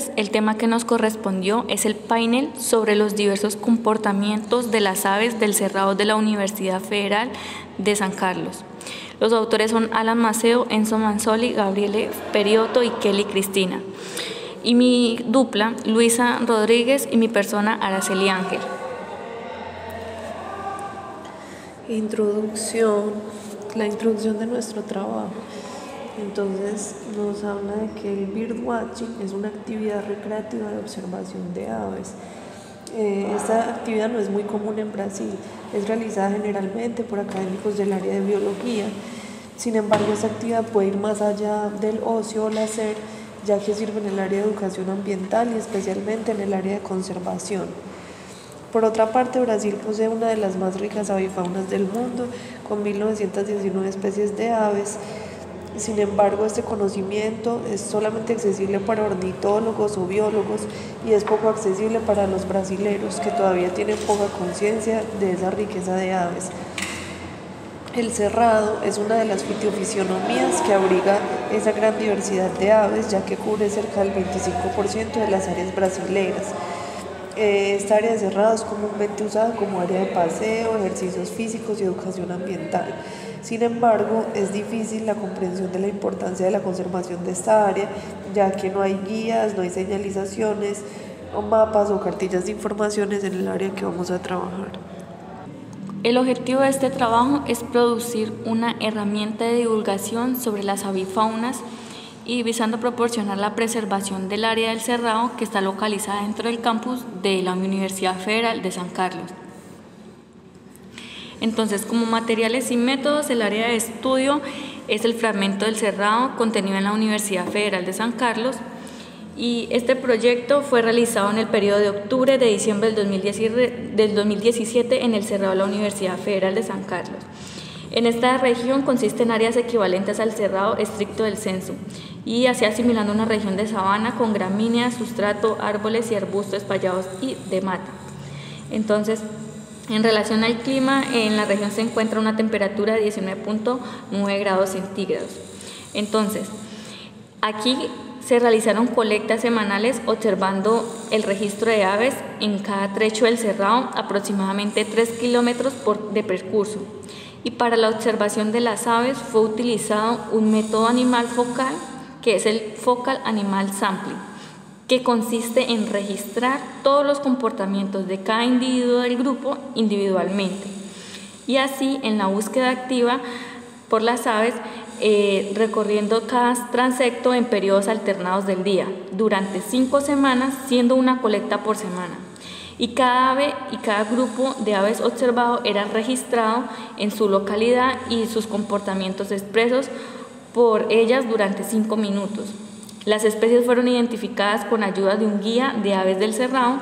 estudiantes, el tema que nos correspondió es el panel sobre los diversos comportamientos de las aves del cerrado de la Universidad Federal de San Carlos. Los autores son Alan Maceo, Enzo Manzoli, Gabriele Periotto y Kelly Cristina. Y mi dupla, Luisa Rodríguez, y mi persona, Araceli Ángel. Introducción, la introducción de nuestro trabajo. Entonces nos habla de que el birdwatching es una actividad recreativa de observación de aves. Esta actividad no es muy común en Brasil, es realizada generalmente por académicos del área de biología. Sin embargo, esta actividad puede ir más allá del ocio o placer, ya que sirve en el área de educación ambiental y especialmente en el área de conservación. Por otra parte, Brasil posee una de las más ricas avifaunas del mundo, con 1919 especies de aves. Sin embargo, este conocimiento es solamente accesible para ornitólogos o biólogos y es poco accesible para los brasileros, que todavía tienen poca conciencia de esa riqueza de aves. El cerrado es una de las fitofisionomías que abriga esa gran diversidad de aves, ya que cubre cerca del 25% de las áreas brasileras. Esta área de cerrado es comúnmente usada como área de paseo, ejercicios físicos y educación ambiental. Sin embargo, es difícil la comprensión de la importancia de la conservación de esta área, ya que no hay guías, no hay señalizaciones, o mapas o cartillas de informaciones en el área que vamos a trabajar. El objetivo de este trabajo es producir una herramienta de divulgación sobre las avifaunas y visando proporcionar la preservación del área del cerrado que está localizada dentro del campus de la Universidad Federal de San Carlos. Entonces, como materiales y métodos, el área de estudio es el fragmento del cerrado contenido en la Universidad Federal de San Carlos, y este proyecto fue realizado en el periodo de octubre de diciembre del 2017 en el cerrado de la Universidad Federal de San Carlos. En esta región consiste en áreas equivalentes al cerrado estricto del censo y así asimilando una región de sabana con gramíneas, sustrato, árboles y arbustos espallados y de mata. Entonces, en relación al clima, en la región se encuentra una temperatura de 19.9 grados centígrados. Entonces, aquí se realizaron colectas semanales observando el registro de aves en cada trecho del cerrado, aproximadamente 3 kilómetros de percurso. Y para la observación de las aves fue utilizado un método animal focal, que es el Focal Animal Sampling, que consiste en registrar todos los comportamientos de cada individuo del grupo individualmente. Y así, en la búsqueda activa por las aves, recorriendo cada transecto en periodos alternados del día, durante 5 semanas, siendo una colecta por semana. Y cada ave y cada grupo de aves observado era registrado en su localidad y sus comportamientos expresos por ellas durante 5 minutos. Las especies fueron identificadas con ayuda de un guía de aves del cerrado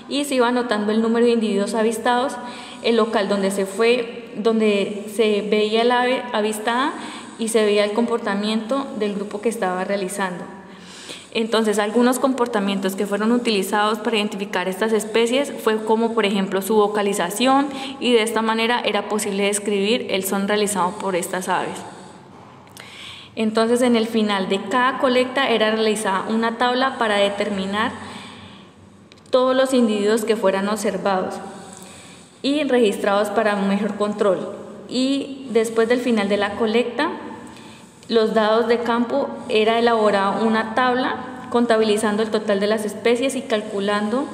y se iba anotando el número de individuos avistados, el local donde se veía el ave avistada y se veía el comportamiento del grupo que estaba realizando. Entonces, algunos comportamientos que fueron utilizados para identificar estas especies fue como, por ejemplo, su vocalización, y de esta manera era posible describir el son realizado por estas aves. Entonces, en el final de cada colecta era realizada una tabla para determinar todos los individuos que fueran observados y registrados para un mejor control. Y después del final de la colecta, los dados de campo, era elaborada una tabla contabilizando el total de las especies y calculando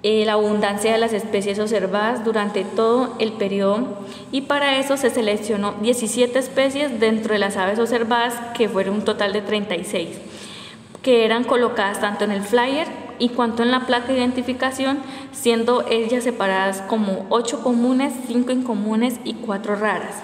la abundancia de las especies observadas durante todo el periodo, y para eso se seleccionó 17 especies dentro de las aves observadas, que fueron un total de 36, que eran colocadas tanto en el flyer y cuanto en la placa de identificación, siendo ellas separadas como 8 comunes, 5 incomunes y 4 raras.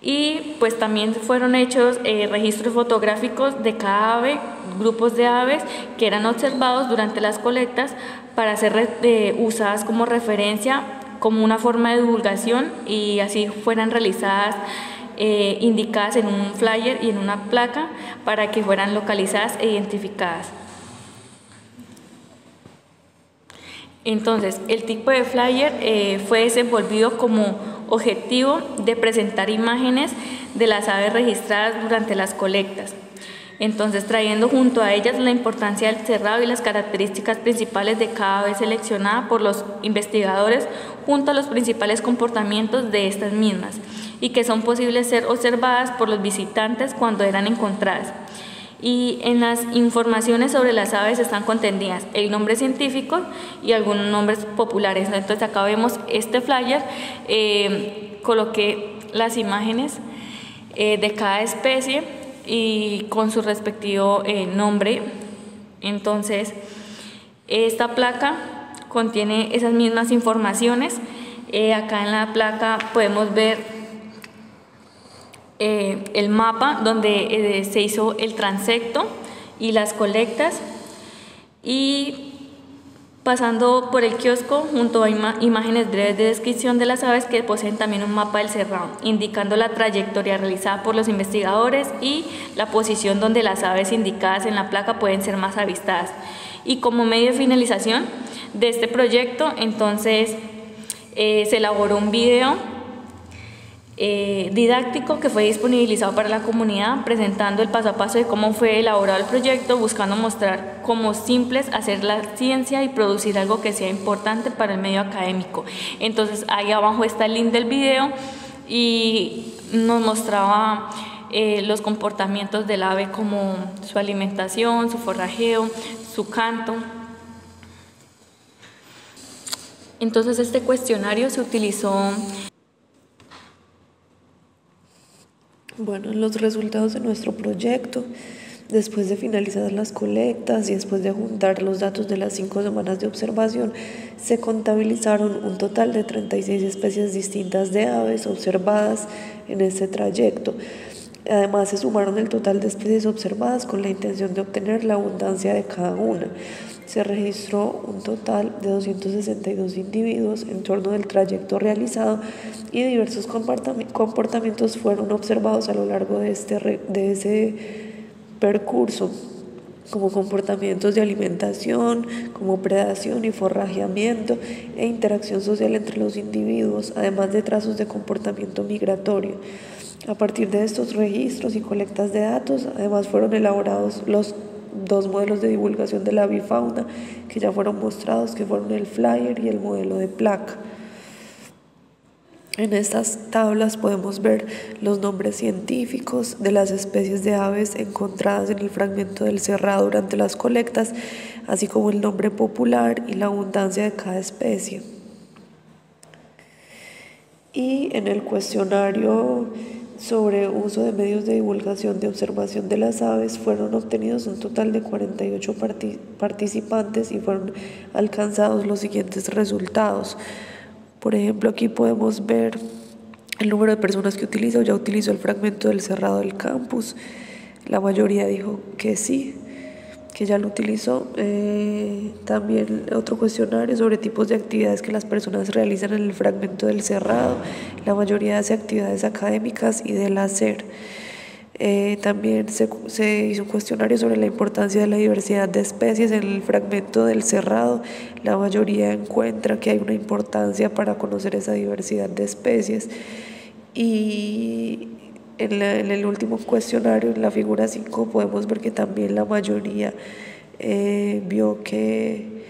Y pues también fueron hechos registros fotográficos de cada ave, grupos de aves que eran observados durante las colectas para ser usadas como referencia, como una forma de divulgación, y así fueran realizadas, indicadas en un flyer y en una placa para que fueran localizadas e identificadas. Entonces, el tipo de flyer fue desenvolvido como objetivo de presentar imágenes de las aves registradas durante las colectas. Entonces, trayendo junto a ellas la importancia del cerrado y las características principales de cada ave seleccionada por los investigadores junto a los principales comportamientos de estas mismas y que son posibles ser observadas por los visitantes cuando eran encontradas. Y en las informaciones sobre las aves están contenidas el nombre científico y algunos nombres populares. Entonces acá vemos este flyer, coloqué las imágenes de cada especie y con su respectivo nombre. Entonces esta placa contiene esas mismas informaciones. Acá en la placa podemos ver el mapa donde se hizo el transecto y las colectas, y pasando por el kiosco junto a imágenes breves de descripción de las aves que poseen también un mapa del cerrado, indicando la trayectoria realizada por los investigadores y la posición donde las aves indicadas en la placa pueden ser más avistadas. Y como medio de finalización de este proyecto, entonces se elaboró un video didáctico que fue disponibilizado para la comunidad, presentando el paso a paso de cómo fue elaborado el proyecto, buscando mostrar cómo simples hacer la ciencia y producir algo que sea importante para el medio académico. Entonces ahí abajo está el link del video y nos mostraba los comportamientos del ave, como su alimentación, su forrajeo, su canto. Entonces este cuestionario se utilizó. Bueno, los resultados de nuestro proyecto, después de finalizar las colectas y después de juntar los datos de las 5 semanas de observación, se contabilizaron un total de 36 especies distintas de aves observadas en este trayecto. Además, se sumaron el total de especies observadas con la intención de obtener la abundancia de cada una. Se registró un total de 262 individuos en torno del trayecto realizado y diversos comportamientos fueron observados a lo largo de ese percurso, como comportamientos de alimentación, como predación y forrajeamiento e interacción social entre los individuos, además de trazos de comportamiento migratorio. A partir de estos registros y colectas de datos, además fueron elaborados los 2 modelos de divulgación de la avifauna que ya fueron mostrados, que fueron el flyer y el modelo de placa. En estas tablas podemos ver los nombres científicos de las especies de aves encontradas en el fragmento del cerrado durante las colectas, así como el nombre popular y la abundancia de cada especie. Y en el cuestionario sobre uso de medios de divulgación de observación de las aves fueron obtenidos un total de 48 participantes y fueron alcanzados los siguientes resultados. Por ejemplo, aquí podemos ver el número de personas que utilizó o ya utilizó el fragmento del cerrado del campus. La mayoría dijo que sí, que ya lo utilizó. También otro cuestionario sobre tipos de actividades que las personas realizan en el fragmento del cerrado. La mayoría hace actividades académicas y del hacer. También se hizo un cuestionario sobre la importancia de la diversidad de especies en el fragmento del cerrado. La mayoría encuentra que hay una importancia para conocer esa diversidad de especies. Y en el último cuestionario, en la figura 5, podemos ver que también la mayoría vio que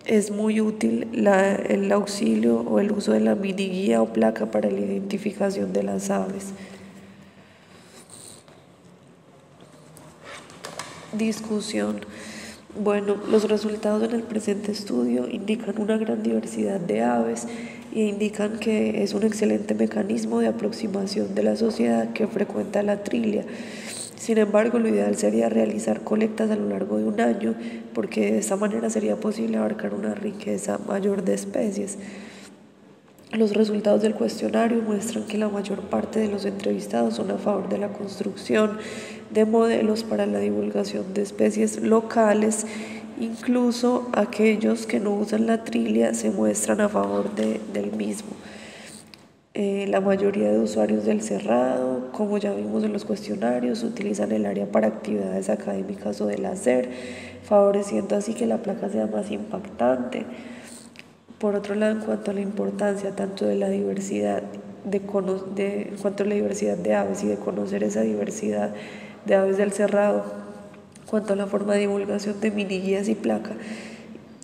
es muy útil el auxilio o el uso de la mini guía o placa para la identificación de las aves. Discusión. Bueno, los resultados en el presente estudio indican una gran diversidad de aves e indican que es un excelente mecanismo de aproximación de la sociedad que frecuenta la trilia. Sin embargo, lo ideal sería realizar colectas a lo largo de un año, porque de esta manera sería posible abarcar una riqueza mayor de especies. Los resultados del cuestionario muestran que la mayor parte de los entrevistados son a favor de la construcción de modelos para la divulgación de especies locales. Incluso aquellos que no usan la trilia se muestran a favor del mismo. La mayoría de usuarios del cerrado, como ya vimos en los cuestionarios, utilizan el área para actividades académicas o del hacer, favoreciendo así que la placa sea más impactante. Por otro lado, en cuanto a la importancia tanto de la diversidad en cuanto a la diversidad de aves y de conocer esa diversidad de aves del cerrado, cuanto a la forma de divulgación de mini guías y placa,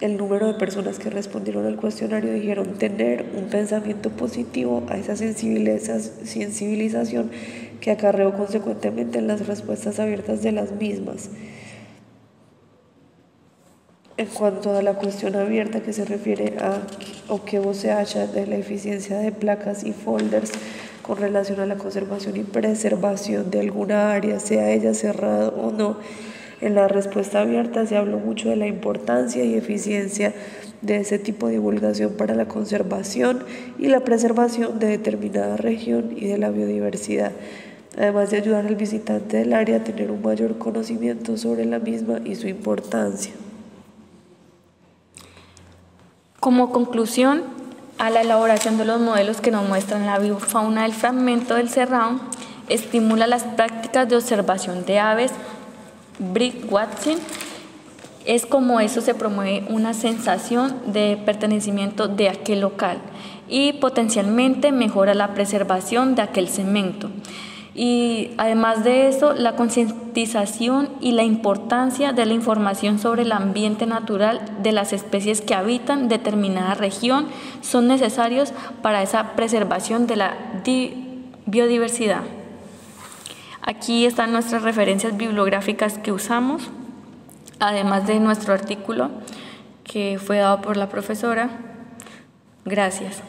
el número de personas que respondieron al cuestionario dijeron tener un pensamiento positivo a esa sensibilización que acarreó consecuentemente en las respuestas abiertas de las mismas. En cuanto a la cuestión abierta que se refiere a o qué voz se halla de la eficiencia de placas y folders con relación a la conservación y preservación de alguna área, sea ella cerrada o no, en la respuesta abierta se habló mucho de la importancia y eficiencia de ese tipo de divulgación para la conservación y la preservación de determinada región y de la biodiversidad, además de ayudar al visitante del área a tener un mayor conocimiento sobre la misma y su importancia. Como conclusión, a la elaboración de los modelos que nos muestran la biofauna del fragmento del Cerrado, estimula las prácticas de observación de aves, birdwatching. Es como eso se promueve una sensación de pertenecimiento de aquel local y potencialmente mejora la preservación de aquel segmento. Y además de eso, la concientización y la importancia de la información sobre el ambiente natural de las especies que habitan determinada región son necesarios para esa preservación de la biodiversidad. Aquí están nuestras referencias bibliográficas que usamos, además de nuestro artículo que fue dado por la profesora. Gracias.